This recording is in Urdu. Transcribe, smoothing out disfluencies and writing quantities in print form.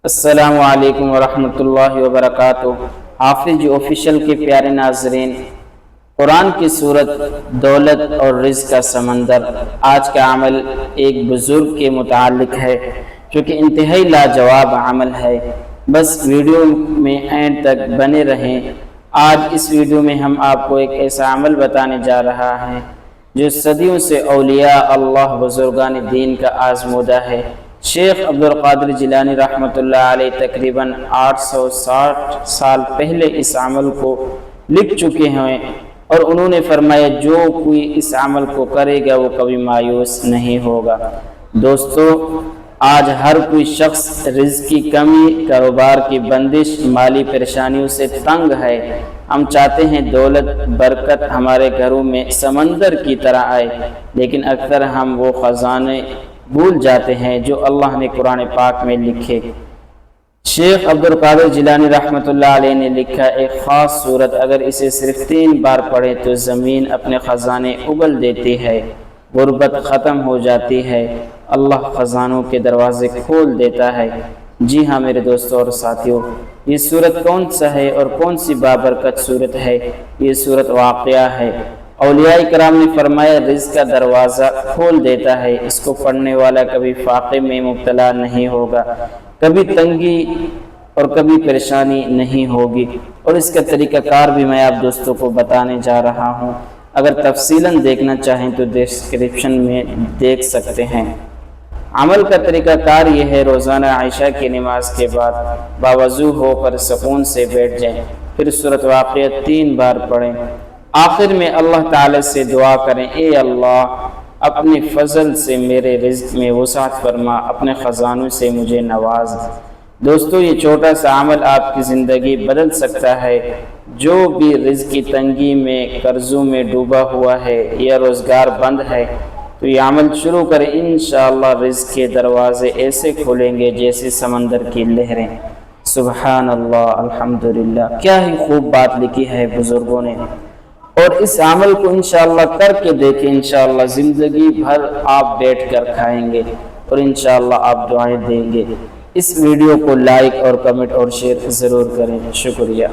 السلام علیکم ورحمۃ اللہ وبرکاتہ۔ حافظ آفیشیل کے پیارے ناظرین، قرآن کی سورت دولت اور رزق کا سمندر آج کا عمل ایک بزرگ کے متعلق ہے جو کہ انتہائی لاجواب عمل ہے۔ بس ویڈیو میں اینڈ تک بنے رہیں۔ آج اس ویڈیو میں ہم آپ کو ایک ایسا عمل بتانے جا رہا ہے جو صدیوں سے اولیاء اللہ بزرگان دین کا آزمودہ ہے۔ شیخ عبدالقادر جیلانی رحمۃ اللہ علیہ تقریباً 860 سال پہلے اس عمل کو لکھ چکے ہیں اور انہوں نے فرمایا جو کوئی اس عمل کو کرے گا وہ کبھی مایوس نہیں ہوگا۔ دوستو، آج ہر کوئی شخص رزق کی کمی، کاروبار کی بندش، مالی پریشانیوں سے تنگ ہے۔ ہم چاہتے ہیں دولت، برکت ہمارے گھروں میں سمندر کی طرح آئے، لیکن اکثر ہم وہ خزانے بھول جاتے ہیں جو اللہ نے قرآن پاک میں لکھے۔ شیخ عبدالقادر جیلانی رحمۃ اللہ علیہ نے لکھا، ایک خاص صورت اگر اسے صرف 3 بار پڑھے تو زمین اپنے خزانے اگل دیتی ہے، غربت ختم ہو جاتی ہے، اللہ خزانوں کے دروازے کھول دیتا ہے۔ جی ہاں میرے دوستوں اور ساتھیوں، یہ صورت کون سا ہے اور کون سی بابرکت صورت ہے؟ یہ صورت واقعہ ہے۔ اولیاء کرام نے فرمایا رزق کا دروازہ کھول دیتا ہے۔ اس کو پڑھنے والا کبھی فاقے میں مبتلا نہیں ہوگا، کبھی تنگی اور کبھی پریشانی نہیں ہوگی، اور اس کا طریقہ کار بھی میں آپ دوستوں کو بتانے جا رہا ہوں۔ اگر تفصیلاً دیکھنا چاہیں تو ڈسکرپشن میں دیکھ سکتے ہیں۔ عمل کا طریقہ کار یہ ہے، روزانہ عشاء کی نماز کے بعد باوضو ہو کر سکون سے بیٹھ جائیں، پھر سورۃ واقعہ 3 بار پڑھیں، آخر میں اللہ تعالی سے دعا کریں، اے اللہ اپنے فضل سے میرے رزق میں وسعت فرما، اپنے خزانوں سے مجھے نواز۔ دوستو، یہ چھوٹا سا عمل آپ کی زندگی بدل سکتا ہے۔ جو بھی رزق کی تنگی میں، قرضوں میں ڈوبا ہوا ہے یا روزگار بند ہے تو یہ عمل شروع کریں، انشاءاللہ رزق کے دروازے ایسے کھلیں گے جیسے سمندر کی لہریں۔ سبحان اللہ، الحمدللہ، کیا ہی خوب بات لکھی ہے بزرگوں نے۔ اور اس عمل کو انشاءاللہ کر کے دیکھیں، انشاءاللہ زندگی بھر آپ بیٹھ کر کھائیں گے اور انشاءاللہ آپ دعائیں دیں گے۔ اس ویڈیو کو لائک اور کمنٹ اور شیئر ضرور کریں۔ شکریہ۔